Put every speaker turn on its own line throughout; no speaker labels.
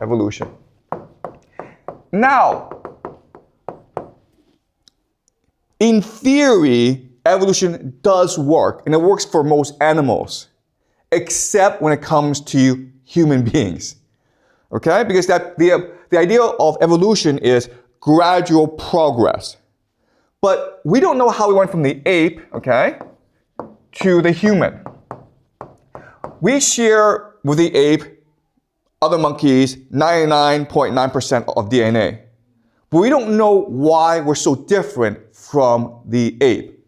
Evolution. Now, in theory, evolution does work, and it works for most animals, except when it comes to human beings. Okay? Because the idea of evolution is gradual progress. But we don't know how we went from the ape, okay, to the human. We share with the ape, other monkeys, 99.9% of DNA. But we don't know why we're so different from the ape.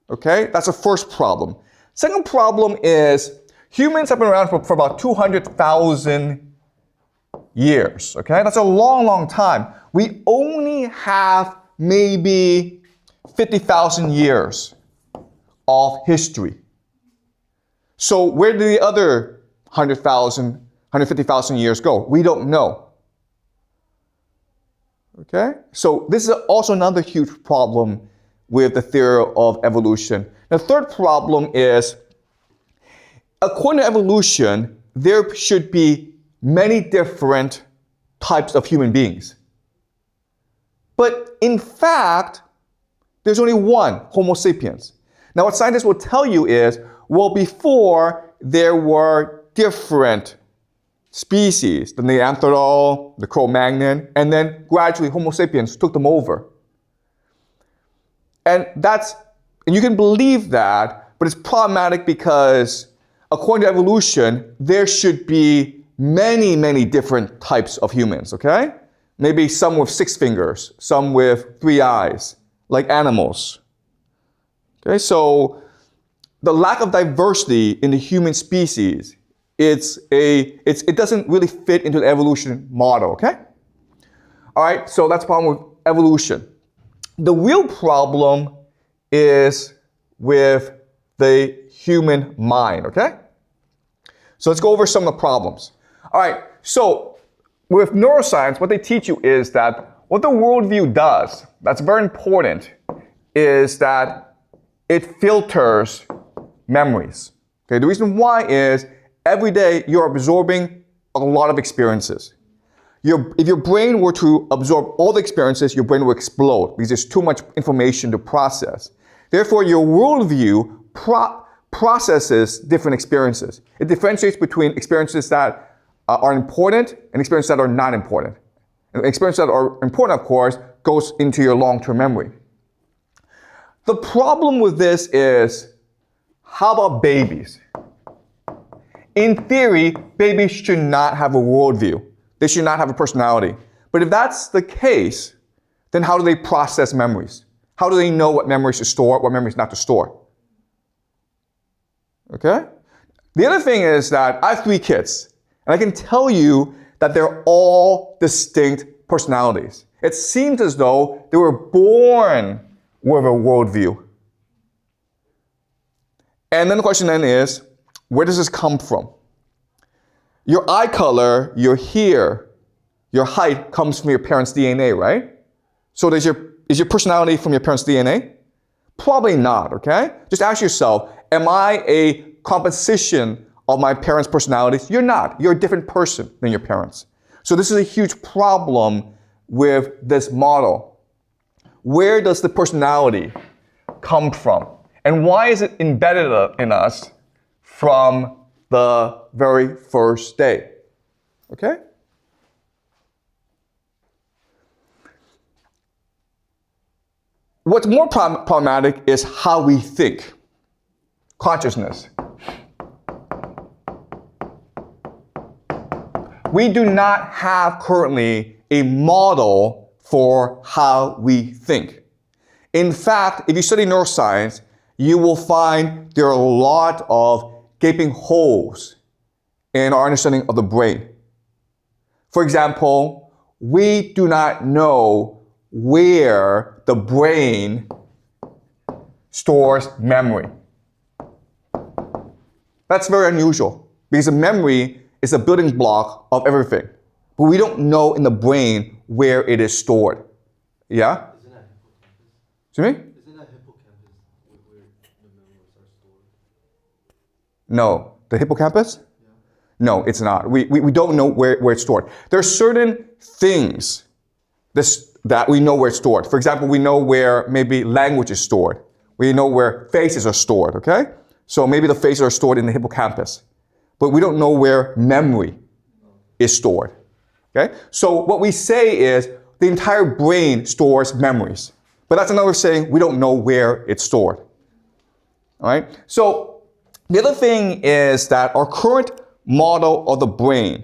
Okay? That's the first problem. Second problem is humans have been around for about 200,000 years. Okay? That's a long, long time. We only have maybe 50,000 years of history. So where did the other 100,000, 150,000 years go? We don't know. Okay? So this is also another huge problem with the theory of evolution. The third problem is, according to evolution, there should be many different types of human beings. But in fact, there's only one, Homo sapiens. Now what scientists will tell you is, well, before there were different species, the Neanderthal, the Cro-Magnon, and then gradually Homo sapiens took them over. And you can believe that, but it's problematic because according to evolution, there should be many, many different types of humans, okay? Maybe some with 6 fingers, some with 3 eyes, like animals. Okay, so the lack of diversity in the human species, it doesn't really fit into the evolution model, okay? All right, so that's the problem with evolution. The real problem is with the human mind, okay? So let's go over some of the problems. All right, so with neuroscience, what they teach you is that what the worldview does, that's very important, is that it filters memories. Okay, the reason why is every day you're absorbing a lot of experiences. If your brain were to absorb all the experiences, your brain will explode because there's too much information to process. Therefore, your worldview processes different experiences. It differentiates between experiences that are important and experiences that are not important. And experiences that are important, of course, goes into your long-term memory. The problem with this is, how about babies? In theory, babies should not have a worldview. They should not have a personality. But if that's the case, then how do they process memories? How do they know what memories to store, what memories not to store? Okay? The other thing is that I have 3 kids, and I can tell you that they're all distinct personalities. It seems as though they were born with a worldview. And then the question then is, where does this come from? Your eye color, your hair, your height comes from your parents' DNA, right? So is your personality from your parents' DNA? Probably not, okay? Just ask yourself, am I a composition of my parents' personalities? You're not. You're a different person than your parents. So this is a huge problem with this model. Where does the personality come from? And why is it embedded in us from the very first day? Okay? What's more problematic is how we think. Consciousness. We do not have currently a model for how we think. In fact, if you study neuroscience, you will find there are a lot of gaping holes in our understanding of the brain. For example, we do not know where the brain stores memory. That's very unusual because a memory is a building block of everything. But we don't know in the brain where it is stored. Yeah?
Isn't that hippocampus?
Excuse me?
Isn't that hippocampus where the memories are stored?
No. The hippocampus? No, it's not. We don't know where it's stored. There are certain things that we know where it's stored. For example, we know where maybe language is stored. We know where faces are stored, okay? So maybe the faces are stored in the hippocampus. But we don't know where memory is stored, okay? So what we say is the entire brain stores memories. But that's another saying we don't know where it's stored, all right? So the other thing is that our current model of the brain,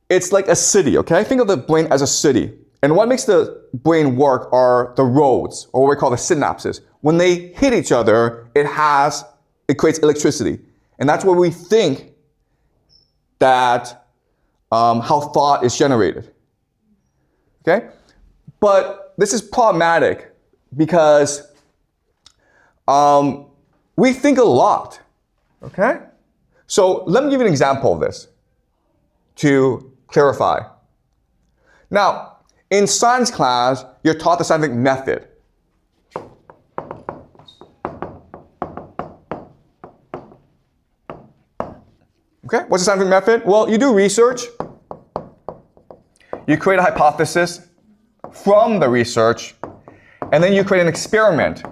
it's like a city, okay? Think of the brain as a city. And what makes the brain work are the roads, or what we call the synapses. When they hit each other, it creates electricity. And that's where we think that how thought is generated, okay? But this is problematic because we think a lot, okay? So let me give you an example of this to clarify. Now, in science class, you're taught the scientific method. Okay, what's the scientific method? Well, you do research. You create a hypothesis from the research, and then you create an experiment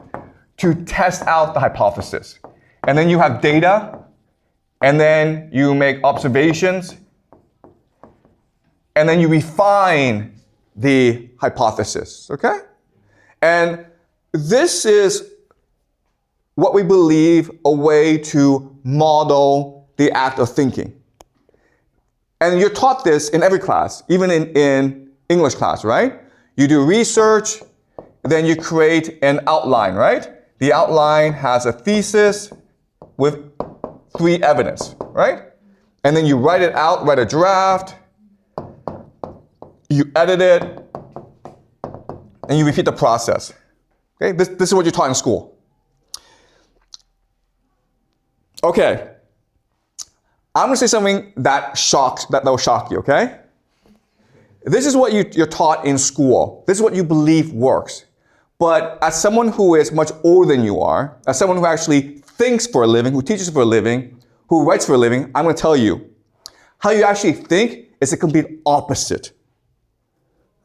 to test out the hypothesis. And then you have data, and then you make observations, and then you refine the hypothesis, okay? And this is what we believe a way to model the act of thinking. And you're taught this in every class, even in English class, right? You do research, then you create an outline, right? The outline has a thesis with 3 evidence, right? And then you write it out, write a draft, you edit it, and you repeat the process. Okay, this is what you're taught in school. Okay, I'm going to say something that will shock you, okay? This is what you're taught in school. This is what you believe works. But as someone who is much older than you are, as someone who actually thinks for a living, who teaches for a living, who writes for a living, I'm going to tell you, how you actually think is the complete opposite.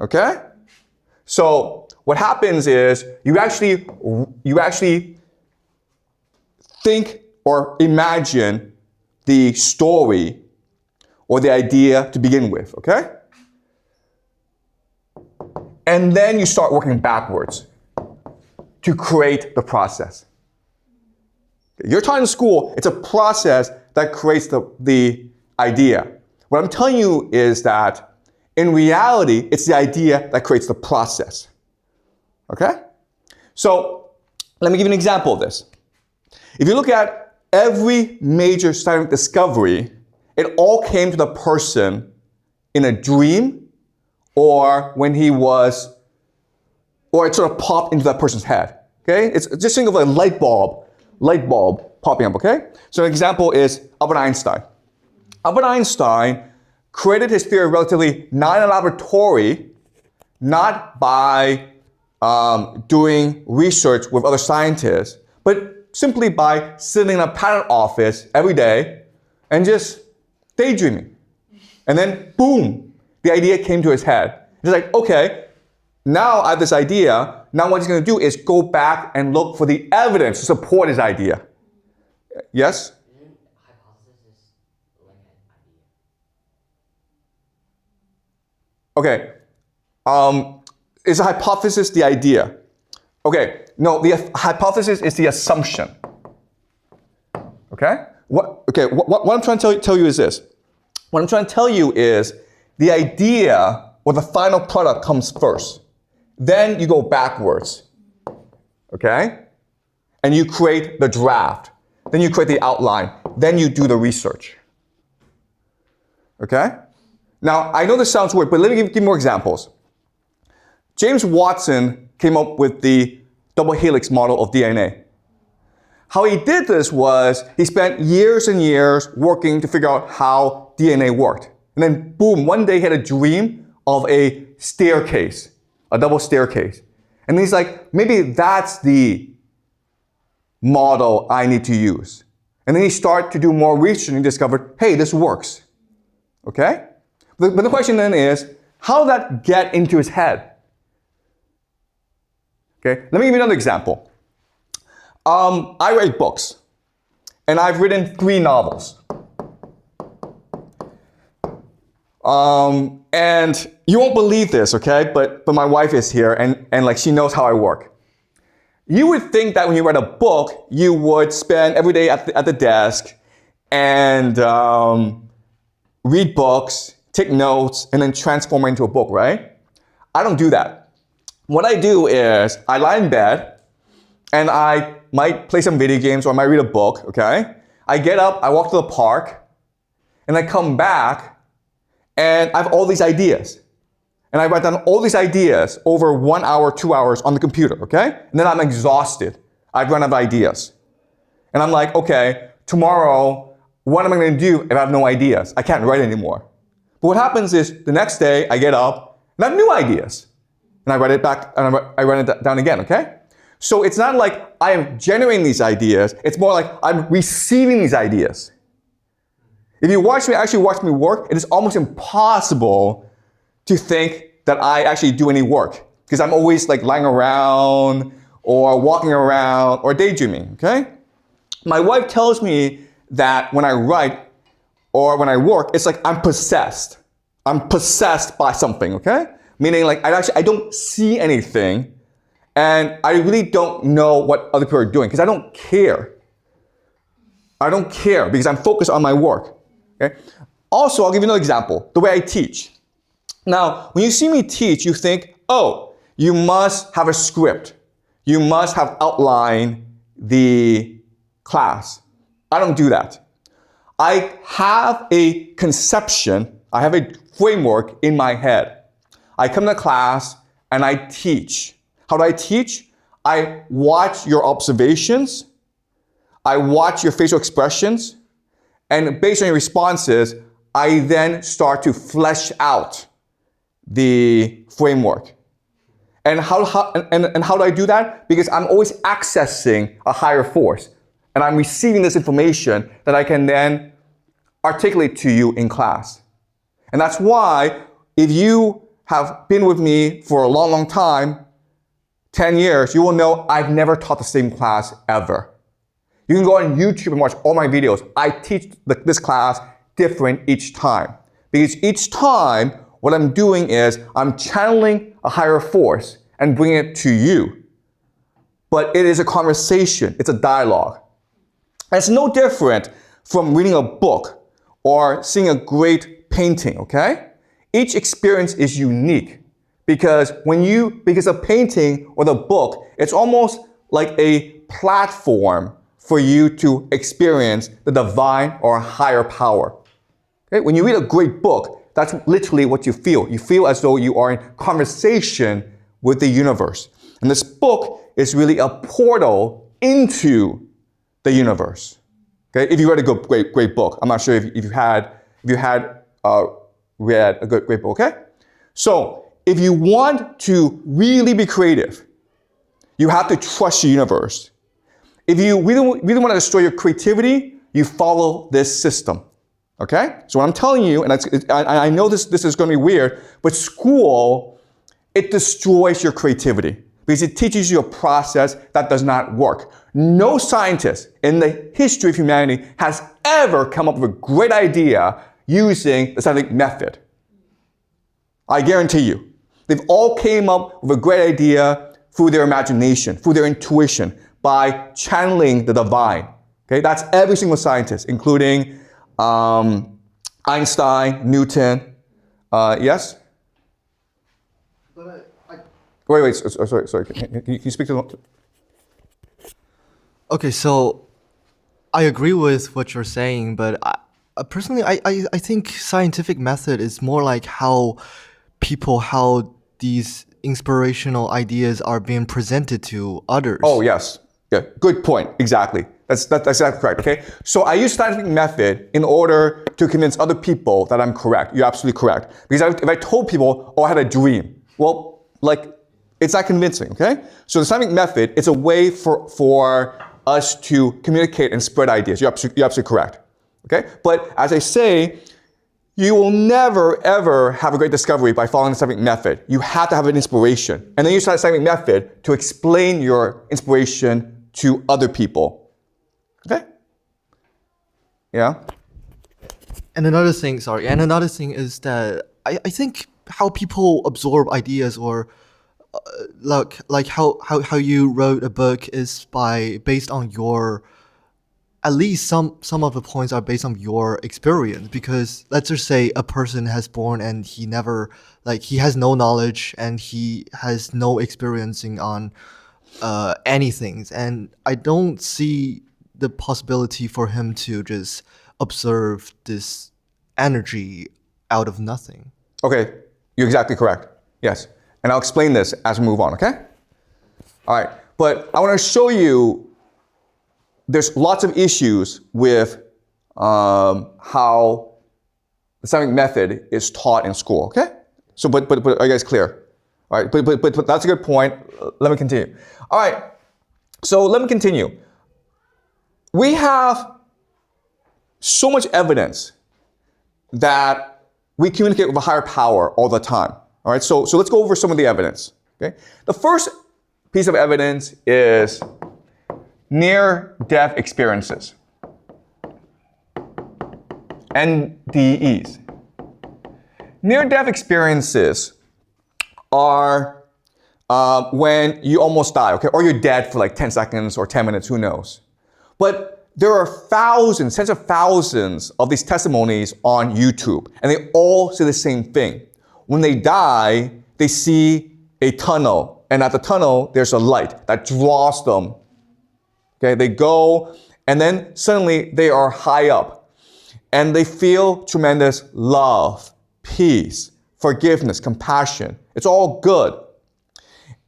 Okay? So what happens is you actually think or imagine the story or the idea to begin with, okay? And then you start working backwards to create the process. You're taught in school, it's a process that creates the idea. What I'm telling you is that in reality, it's the idea that creates the process. Okay? So let me give you an example of this. If you look at every major scientific discovery, it all came to the person in a dream or when or it sort of popped into that person's head. Okay? It's just think of a light bulb popping up, okay? So an example is Albert Einstein. Albert Einstein created his theory relatively not in a laboratory, not by doing research with other scientists, but simply by sitting in a patent office every day and just daydreaming. And then, boom, the idea came to his head. He's like, okay, now I have this idea. Now what he's going to do is go back and look for the evidence to support his idea. Yes?
Hypothesis is like an idea.
Okay. Is a hypothesis the idea? Okay. No, the hypothesis is the assumption. Okay? What I'm trying to tell you is this. What I'm trying to tell you is the idea or the final product comes first. Then you go backwards. Okay? And you create the draft. Then you create the outline. Then you do the research. Okay? Now, I know this sounds weird, but let me give more examples. James Watson came up with the double helix model of DNA. How he did this was he spent years and years working to figure out how DNA worked. And then, boom, one day he had a dream of a staircase, a double staircase. And he's like, maybe that's the model I need to use. And then he started to do more research and he discovered, hey, this works. Okay? But the question then is, how did that get into his head? Okay, let me give you another example. I write books, and I've written 3 novels. And you won't believe this, okay? But my wife is here, and like she knows how I work. You would think that when you write a book, you would spend every day at the desk and read books, take notes, and then transform it into a book, right? I don't do that. What I do is I lie in bed and I might play some video games or I might read a book, okay? I get up, I walk to the park, and I come back and I have all these ideas. And I write down all these ideas over 1 hour, 2 hours on the computer, okay? And then I'm exhausted. I've run out of ideas. And I'm like, okay, tomorrow, what am I going to do if I have no ideas? I can't write anymore. But what happens is the next day I get up and I have new ideas. And I write it back and I write it down again, okay? So it's not like I am generating these ideas. It's more like I'm receiving these ideas. If you actually watch me work, it is almost impossible to think that I actually do any work because I'm always like lying around or walking around or daydreaming, okay? My wife tells me that when I write or when I work, it's like I'm possessed. I'm possessed by something, okay? Meaning like I don't see anything and I really don't know what other people are doing because I don't care. I don't care because I'm focused on my work, okay? Also, I'll give you another example, the way I teach. Now, when you see me teach, you think, oh, you must have a script. You must have outlined the class. I don't do that. I have a conception, I have a framework in my head. I come to class and I teach. How do I teach? I watch your observations. I watch your facial expressions. And based on your responses, I then start to flesh out the framework. And how do I do that? Because I'm always accessing a higher force. And I'm receiving this information that I can then articulate to you in class. And that's why if you have been with me for a long, long time, 10 years, you will know I've never taught the same class ever. You can go on YouTube and watch all my videos. I teach this class different each time. Because each time, what I'm doing is I'm channeling a higher force and bringing it to you. But it is a conversation. It's a dialogue. And it's no different from reading a book or seeing a great painting, okay? Each experience is unique because a painting or the book, it's almost like a platform for you to experience the divine or higher power. Okay? When you read a great book, that's literally what you feel. You feel as though you are in conversation with the universe. And this book is really a portal into the universe. Okay? If you read a great book, I'm not sure if you had read a great book. Okay? So if you want to really be creative, you have to trust the universe. If you really want to destroy your creativity, you follow this system. Okay? So what I'm telling you, and I know this is going to be weird, but school, it destroys your creativity because it teaches you a process that does not work. No scientist in the history of humanity has ever come up with a great idea using the scientific method. I guarantee you. They've all came up with a great idea through their imagination, through their intuition, by channeling the divine. Okay? That's every single scientist, including Einstein, Newton, yes?
But
Wait, sorry. Can you speak to the...
okay, so I agree with what you're saying, but personally, I think scientific method is more like how these inspirational ideas are being presented to others.
Oh, yes. Yeah, good point. Exactly. That's exactly correct, okay? So I use scientific method in order to convince other people that I'm correct. You're absolutely correct. Because if I told people, oh, I had a dream, well, like, it's not convincing, okay? So the scientific method, it's a way for us to communicate and spread ideas. You're absolutely correct. Okay? But as I say, you will never, ever have a great discovery by following the scientific method. You have to have an inspiration. And then you use the scientific method to explain your inspiration to other people. Okay? Yeah?
And another thing is that I think how people absorb ideas or like how you wrote a book is based on your, at least some of the points are based on your experience, because let's just say a person has born and he never, like, he has no knowledge and he has no experiencing on anything, and I don't see the possibility for him to just observe this energy out of nothing.
Okay, you're exactly correct. Yes. And I'll explain this as we move on, okay? All right, but I want to show you there's lots of issues with how the scientific method is taught in school, okay? So, but are you guys clear? All right, but that's a good point. Let me continue. All right, so let me continue. We have so much evidence that we communicate with a higher power all the time. All right, so let's go over some of the evidence. Okay, the first piece of evidence is near-death experiences, NDEs. Near-death experiences are when you almost die, okay, or you're dead for like 10 seconds or 10 minutes, who knows. But there are thousands, tens of thousands of these testimonies on YouTube, and they all say the same thing. When they die, they see a tunnel, and at the tunnel, there's a light that draws them. Okay, they go, and then suddenly they are high up, and they feel tremendous love, peace, forgiveness, compassion. It's all good.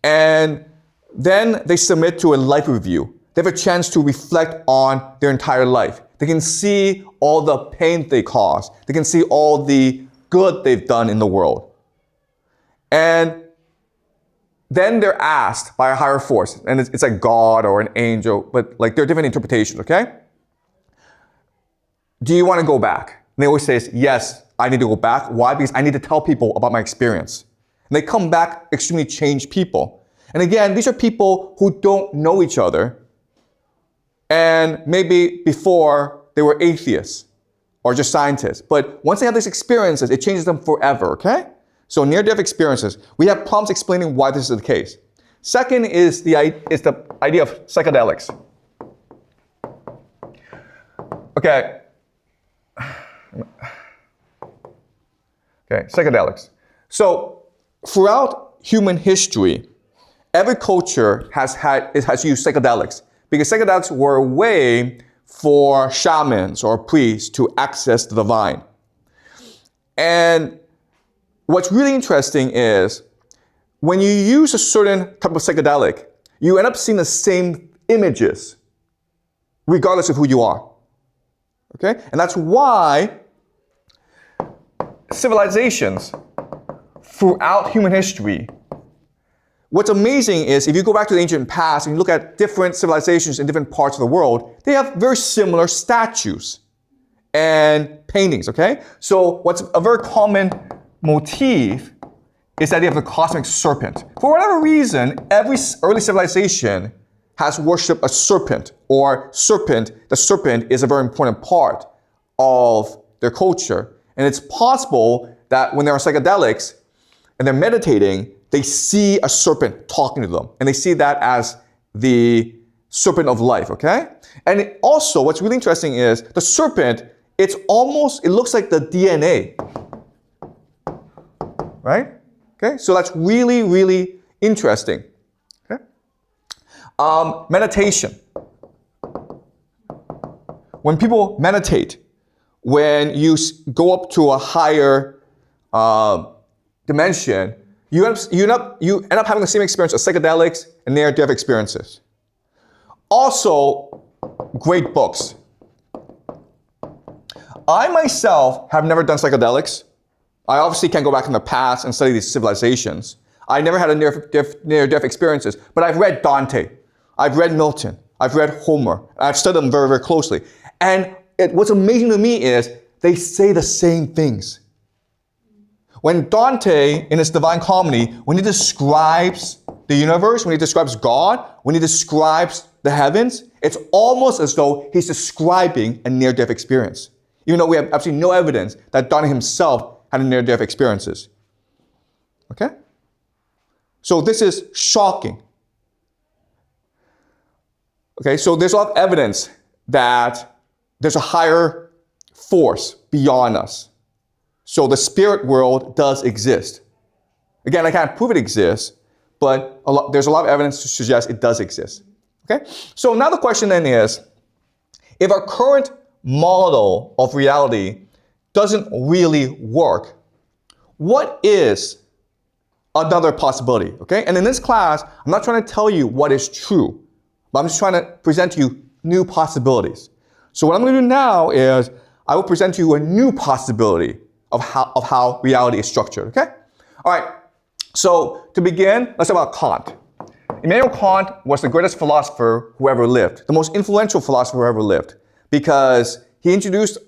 And then they submit to a life review. They have a chance to reflect on their entire life. They can see all the pain they caused. They can see all the good they've done in the world. And then they're asked by a higher force, and it's like God or an angel, but like there are different interpretations, okay? Do you want to go back? And they always say, yes, I need to go back. Why? Because I need to tell people about my experience. And they come back extremely changed people. And again, these are people who don't know each other. And maybe before they were atheists or just scientists. But once they have these experiences, it changes them forever, okay? So near-death experiences, we have problems explaining why this is the case. Second is the idea of psychedelics. Okay. Okay, psychedelics. So throughout human history, every culture has used psychedelics because psychedelics were a way for shamans or priests to access the divine. And what's really interesting is when you use a certain type of psychedelic, you end up seeing the same images regardless of who you are. Okay? And that's why civilizations throughout human history, what's amazing is if you go back to the ancient past and you look at different civilizations in different parts of the world, they have very similar statues and paintings, okay? So what's a very common motif is the idea of the cosmic serpent. For whatever reason, every early civilization has worshipped a serpent, or the serpent is a very important part of their culture. And it's possible that when they're on psychedelics and they're meditating, they see a serpent talking to them. And they see that as the serpent of life, okay? And also, what's really interesting is the serpent, it looks like the DNA. Right? Okay, so that's really, really interesting. Okay? Meditation. When people meditate, when you go up to a higher dimension, you end up having the same experience as psychedelics and near-death experiences. Also, great books. I myself have never done psychedelics. I obviously can't go back in the past and study these civilizations. I never had a near-death experiences, but I've read Dante, I've read Milton, I've read Homer. I've studied them very, very closely. And what's amazing to me is they say the same things. When Dante, in his Divine Comedy, when he describes the universe, when he describes God, when he describes the heavens, it's almost as though he's describing a near-death experience. Even though we have absolutely no evidence that Dante himself had a near-death experiences. Okay? So this is shocking. Okay, so there's a lot of evidence that there's a higher force beyond us. So the spirit world does exist. Again, I can't prove it exists, but there's a lot of evidence to suggest it does exist. Okay? So now the question then is, if our current model of reality doesn't really work, what is another possibility? Okay? And in this class, I'm not trying to tell you what is true, but I'm just trying to present to you new possibilities. So what I'm going to do now is I will present to you a new possibility of how reality is structured. Okay? All right. So to begin, let's talk about Kant. Immanuel Kant was the greatest philosopher who ever lived, the most influential philosopher who ever lived, because he introduced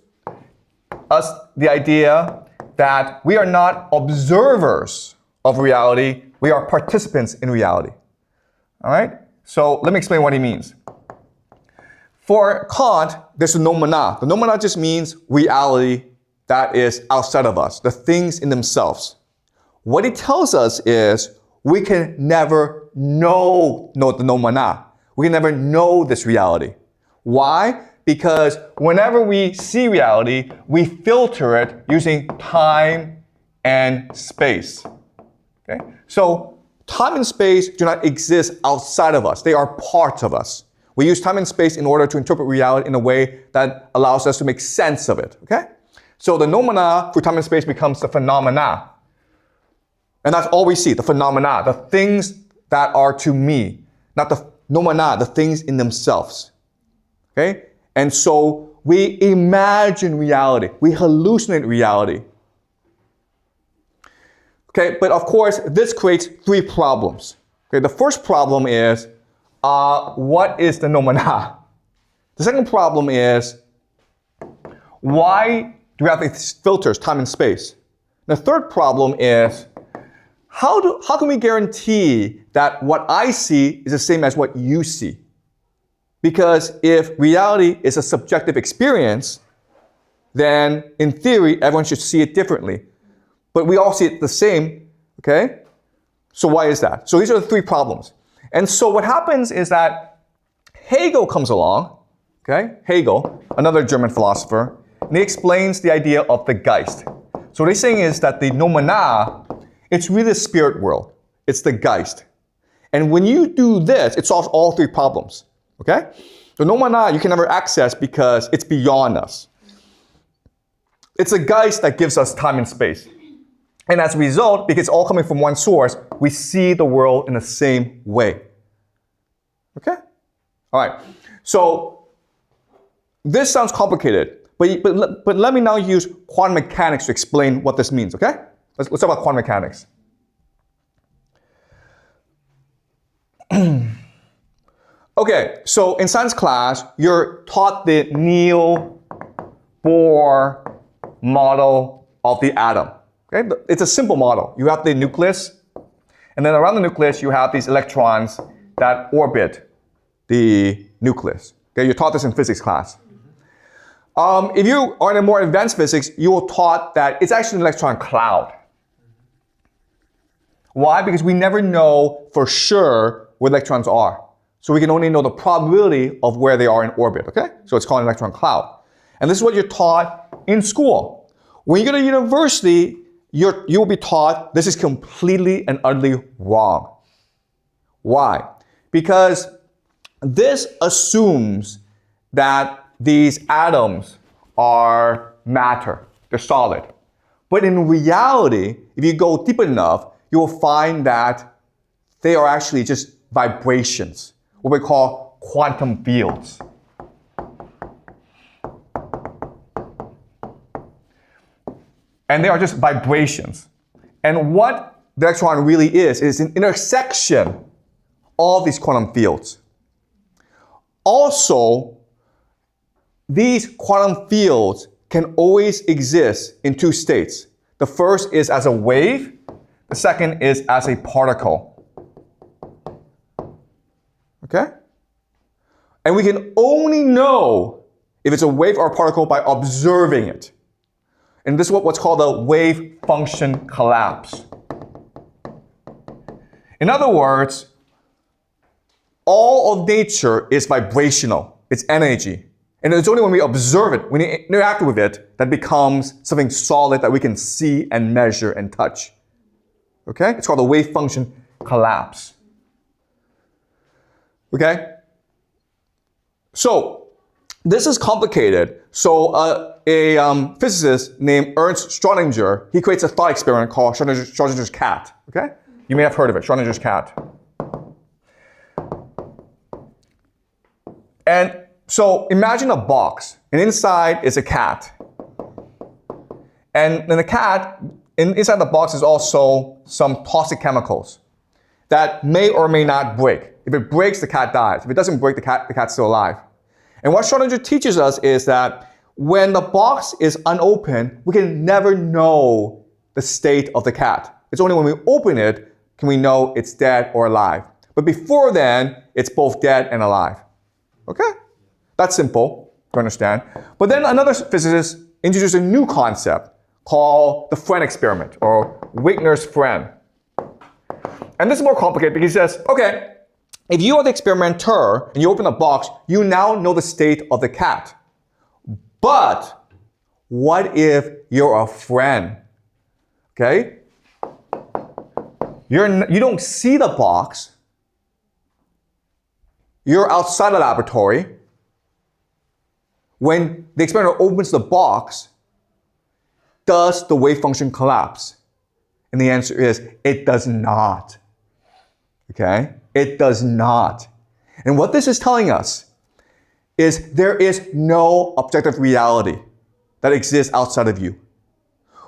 us the idea that we are not observers of reality, we are participants in reality. All right? So let me explain what he means. For Kant, there's the noumena. The noumena just means reality that is outside of us, the things in themselves. What he tells us is we can never know the noumena. We can never know this reality. Why? Because whenever we see reality, we filter it using time and space. Okay? So time and space do not exist outside of us. They are part of us. We use time and space in order to interpret reality in a way that allows us to make sense of it. Okay? So the noumena for time and space becomes the phenomena. And that's all we see, the phenomena, the things that are to me, not the noumena, the things in themselves. Okay? And so we imagine reality. We hallucinate reality. Okay, but of course, this creates three problems. Okay, the first problem is, what is the noumena? The second problem is, why do we have these filters, time and space? The third problem is, how can we guarantee that what I see is the same as what you see? Because if reality is a subjective experience, then in theory, everyone should see it differently. But we all see it the same, okay? So why is that? So these are the three problems. And so what happens is that Hegel comes along, okay? Hegel, another German philosopher, and he explains the idea of the Geist. So what he's saying is that the noumena, it's really the spirit world. It's the Geist. And when you do this, it solves all three problems, okay? The noumena you can never access because it's beyond us. It's a Geist that gives us time and space. And as a result, because it's all coming from one source, we see the world in the same way. Okay? All right. So this sounds complicated, but let me now use quantum mechanics to explain what this means, okay? Let's talk about quantum mechanics. Okay, so in science class, you're taught the Niels-Bohr model of the atom. Okay? It's a simple model. You have the nucleus, and then around the nucleus, you have these electrons that orbit the nucleus. Okay? You're taught this in physics class. If you are in a more advanced physics, you will taught that it's actually an electron cloud. Why? Because we never know for sure where electrons are. So we can only know the probability of where they are in orbit, okay? So it's called an electron cloud. And this is what you're taught in school. When you go to university, you will be taught this is completely and utterly wrong. Why? Because this assumes that these atoms are matter, they're solid. But in reality, if you go deep enough, you will find that they are actually just vibrations, what we call quantum fields. And they are just vibrations. And what the electron really is an intersection of these quantum fields. Also, these quantum fields can always exist in two states. The first is as a wave, the second is as a particle. Okay? And we can only know if it's a wave or a particle by observing it. And this is what's called a wave function collapse. In other words, all of nature is vibrational. It's energy. And it's only when we observe it, when we interact with it, that becomes something solid that we can see and measure and touch. Okay? It's called a wave function collapse. Okay? So, this is complicated. So, a physicist named Ernst Schrödinger, he creates a thought experiment called Schrödinger's cat. Okay? You may have heard of it, Schrödinger's cat. And so imagine a box, and inside is a cat. And then the cat, inside the box is also some toxic chemicals that may or may not break. If it breaks, the cat dies. If it doesn't break, the cat's still alive. And what Schrödinger teaches us is that when the box is unopened, we can never know the state of the cat. It's only when we open it can we know it's dead or alive. But before then, it's both dead and alive. Okay? That's simple to understand. But then another physicist introduced a new concept called the friend experiment, or Wigner's friend. And this is more complicated because he says, okay, if you are the experimenter and you open a box, you now know the state of the cat. But what if you're a friend? Okay? You don't see the box. You're outside the laboratory. When the experimenter opens the box, does the wave function collapse? And the answer is, it does not. Okay? It does not. And what this is telling us is there is no objective reality that exists outside of you.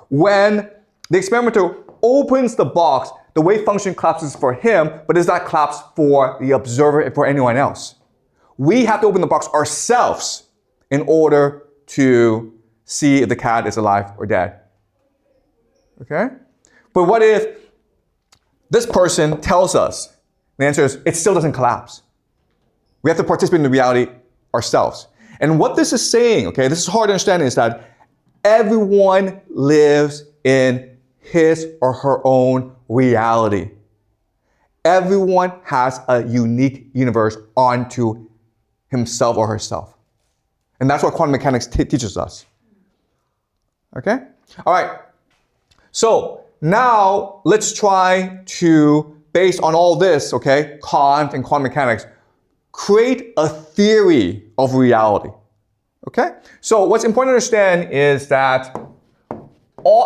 When the experimenter opens the box, the wave function collapses for him, but does not collapse for the observer and for anyone else. We have to open the box ourselves in order to see if the cat is alive or dead. Okay? But what if this person tells us? The answer is, it still doesn't collapse. We have to participate in the reality ourselves. And what this is saying, okay, this is hard to understand, is that everyone lives in his or her own reality. Everyone has a unique universe onto himself or herself. And that's what quantum mechanics teaches us. Okay? All right. So now let's try to, based on all this, okay, Kant and quantum mechanics, create a theory of reality. Okay? So what's important to understand is that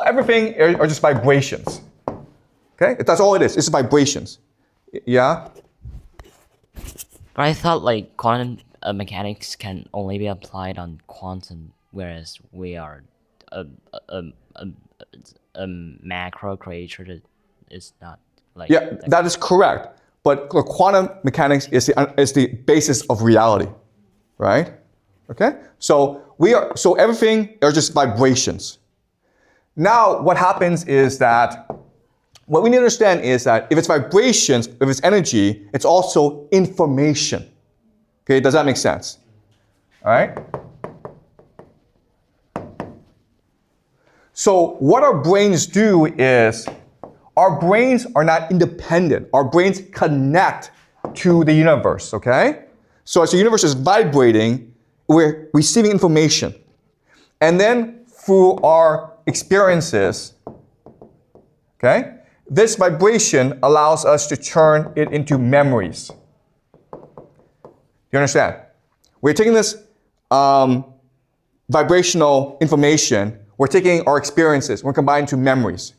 everything are just vibrations. Okay? That's all it is. It's vibrations. Yeah?
But I thought like quantum mechanics can only be applied on quantum, whereas we are a macro creature that is not like.
Yeah, that is correct. But quantum mechanics is the basis of reality, right? Okay. So everything are just vibrations. Now, what happens is that what we need to understand is that if it's vibrations, if it's energy, it's also information. Okay, does that make sense? All right? So what our brains do is, our brains are not independent. Our brains connect to the universe, okay? So as the universe is vibrating, we're receiving information. And then through our experiences, okay, this vibration allows us to turn it into memories. You understand? We're taking this vibrational information, we're taking our experiences, we're combining to memories.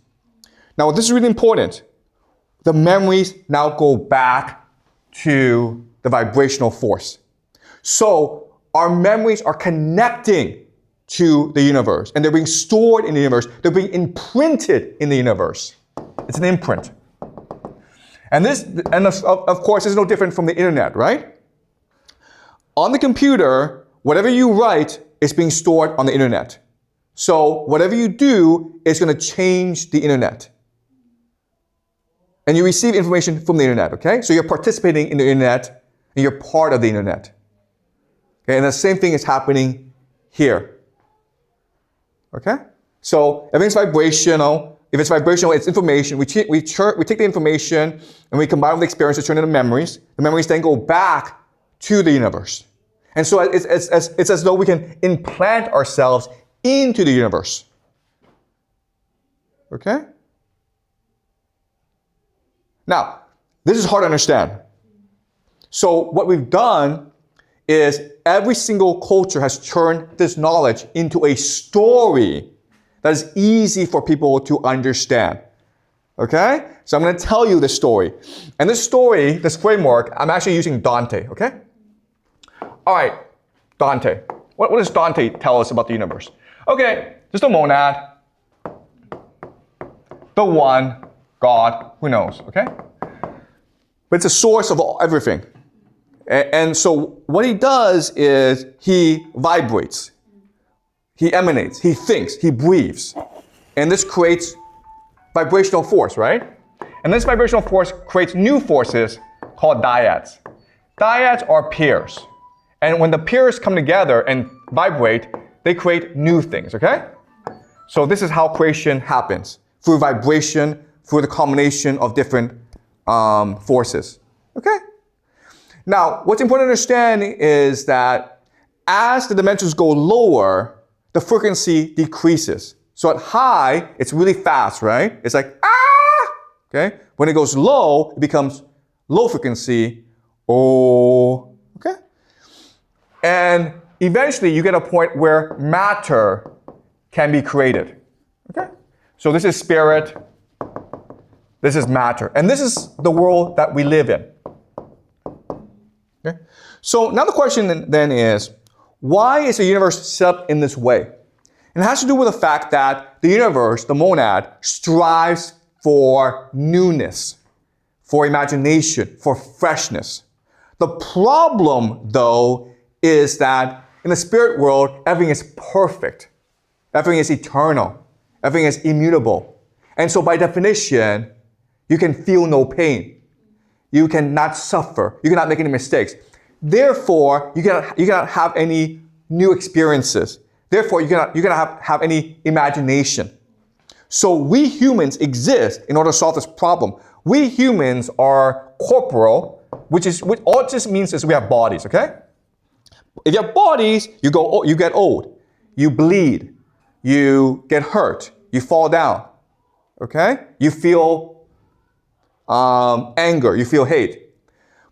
Now, this is really important. The memories now go back to the vibrational force. So our memories are connecting to the universe, and they're being stored in the universe. They're being imprinted in the universe. It's an imprint. And of course, is no different from the internet, right? On the computer, whatever you write is being stored on the internet. So whatever you do is going to change the internet. And you receive information from the internet, okay? So you're participating in the internet and you're part of the internet. Okay, and the same thing is happening here. Okay? So everything's vibrational. If it's vibrational, it's information. We take the information and we combine with the experience to turn into memories. The memories then go back to the universe. And so it's as though we can implant ourselves into the universe. Okay? Now, this is hard to understand. So what we've done is every single culture has turned this knowledge into a story that is easy for people to understand. Okay? So I'm going to tell you this story. And this story, this framework, I'm actually using Dante. Okay? All right, Dante. What does Dante tell us about the universe? Okay, just a monad, the one, God, who knows, okay? But it's a source of everything. And so what he does is he vibrates, he emanates, he thinks, he breathes. And this creates vibrational force, right? And this vibrational force creates new forces called dyads. Dyads are pairs. And when the pairs come together and vibrate, they create new things, okay? So this is how creation happens, through vibration, through the combination of different forces, okay? Now, what's important to understand is that as the dimensions go lower, the frequency decreases. So at high, it's really fast, right? It's like, ah! Okay? When it goes low, it becomes low frequency, oh, okay? And eventually, you get a point where matter can be created, okay? So this is spirit, this is matter, and this is the world that we live in. Okay? So now the question then is, why is the universe set up in this way? And it has to do with the fact that the universe, the monad, strives for newness, for imagination, for freshness. The problem, though, is that in the spirit world, everything is perfect. Everything is eternal. Everything is immutable. And so by definition, you can feel no pain. You cannot suffer. You cannot make any mistakes. Therefore, you cannot have any new experiences. Therefore, you cannot have any imagination. So we humans exist in order to solve this problem. We humans are corporal, which all it just means is we have bodies, okay? If you have bodies, you get old, you bleed, you get hurt, you fall down, okay? You feel anger, you feel hate.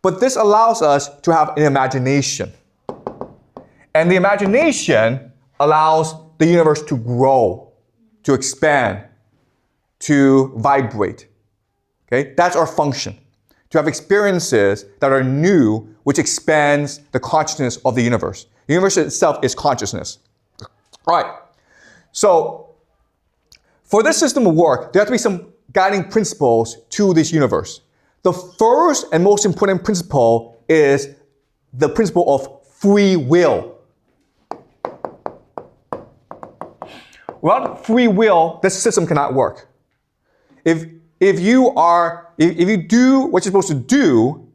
But this allows us to have an imagination. And the imagination allows the universe to grow, to expand, to vibrate, okay? That's our function. To have experiences that are new, which expands the consciousness of the universe. The universe itself is consciousness. All right. So, for this system to work, there have to be some guiding principles to this universe. The first and most important principle is the principle of free will. Without free will, this system cannot work. If you do what you're supposed to do,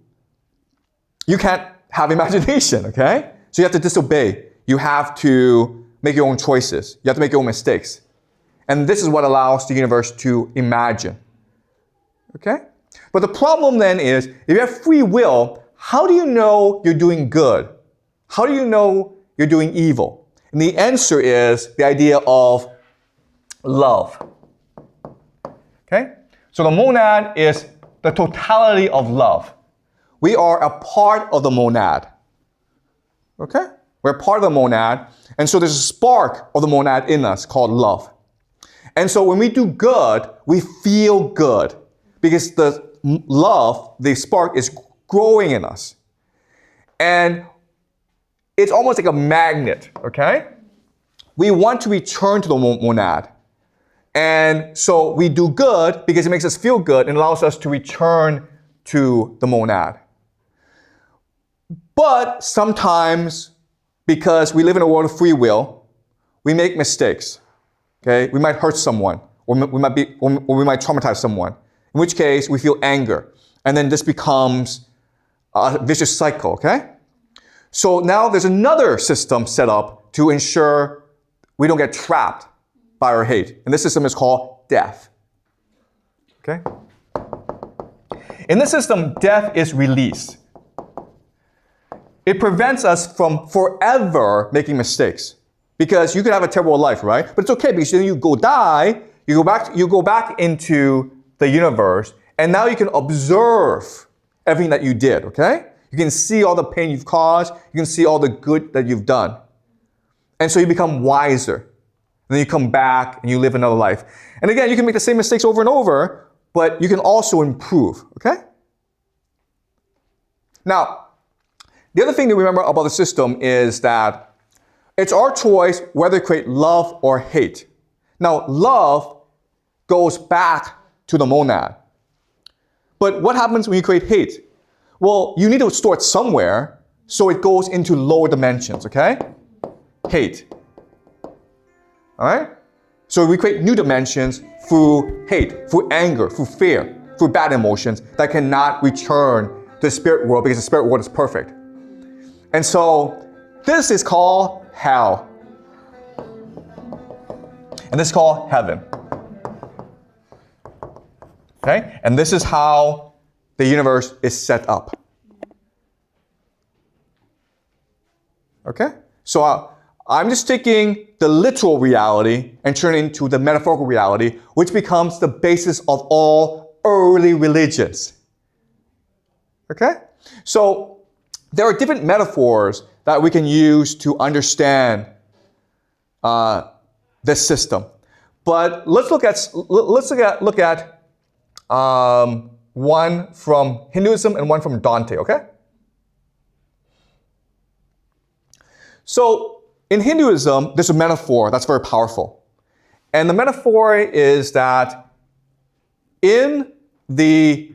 you can't have imagination, okay? So you have to disobey. You have to make your own choices. You have to make your own mistakes. And this is what allows the universe to imagine, okay? But the problem then is, if you have free will, how do you know you're doing good? How do you know you're doing evil? And the answer is the idea of love, okay? So the monad is the totality of love. We are a part of the monad. Okay? We're a part of the monad. And so there's a spark of the monad in us called love. And so when we do good, we feel good because the love, the spark, is growing in us. And it's almost like a magnet, okay? We want to return to the monad. And so we do good because it makes us feel good and allows us to return to the monad. But sometimes, because we live in a world of free will, we make mistakes. Okay? We might hurt someone, or we might traumatize someone. In which case, we feel anger. And then this becomes a vicious cycle, okay? So now there's another system set up to ensure we don't get trapped by our hate. And this system is called death. Okay? In this system, death is release. It prevents us from forever making mistakes. Because you could have a terrible life, right? But it's okay because then you go die, you go back into the universe, and now you can observe everything that you did, okay? You can see all the pain you've caused, you can see all the good that you've done. And so you become wiser. And then you come back and you live another life. And again, you can make the same mistakes over and over, but you can also improve, okay? Now, the other thing to remember about the system is that it's our choice whether to create love or hate. Now, love goes back to the monad. But what happens when you create hate? Well, you need to store it somewhere, so it goes into lower dimensions, okay? Hate. All right? So we create new dimensions through hate, through anger, through fear, through bad emotions that cannot return to the spirit world because the spirit world is perfect. And so this is called hell. And this is called heaven. Okay? And this is how the universe is set up. Okay? So I'm just taking the literal reality and turning it into the metaphorical reality, which becomes the basis of all early religions. Okay? So there are different metaphors that we can use to understand this system. But let's look at one from Hinduism and one from Dante, okay? So in Hinduism, there's a metaphor that's very powerful. And the metaphor is that in the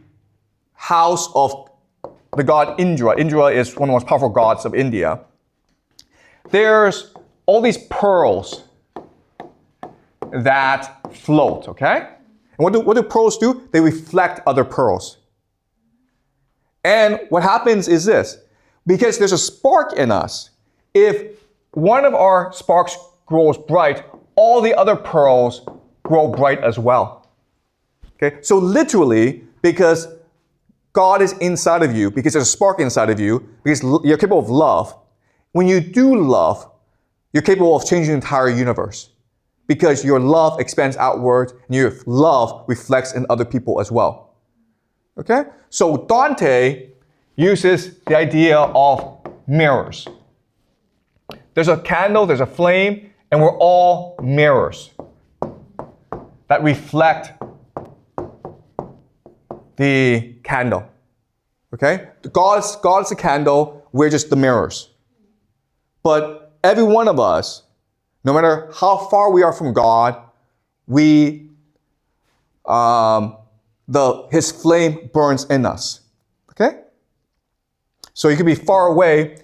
house of the god Indra is one of the most powerful gods of India, there's all these pearls that float, okay? And what do pearls do? They reflect other pearls. And what happens is this. Because there's a spark in us, if one of our sparks grows bright, all the other pearls grow bright as well. Okay? So literally, because God is inside of you, because there's a spark inside of you, because you're capable of love, when you do love, you're capable of changing the entire universe. Because your love expands outward, and your love reflects in other people as well. Okay? So Dante uses the idea of mirrors. There's a candle, there's a flame, and we're all mirrors that reflect the candle. Okay? God is the candle, we're just the mirrors. But every one of us, no matter how far we are from God, His flame burns in us. Okay? So you could be far away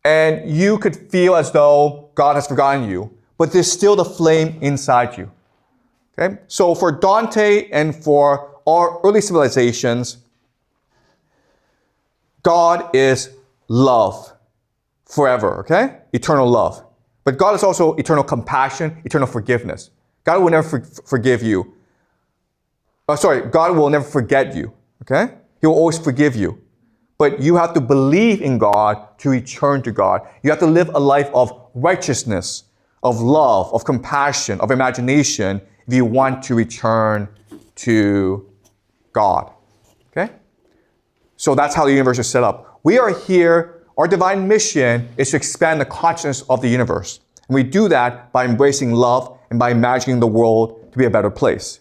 and you could feel as though God has forgotten you, but there's still the flame inside you. Okay? So for Dante and for our early civilizations, God is love forever, okay? Eternal love. But God is also eternal compassion, eternal forgiveness. God will never forgive you. God will never forget you, okay? He will always forgive you. But you have to believe in God to return to God. You have to live a life of righteousness, of love, of compassion, of imagination if you want to return to God, okay? So that's how the universe is set up. We are here. Our divine mission is to expand the consciousness of the universe. And we do that by embracing love and by imagining the world to be a better place.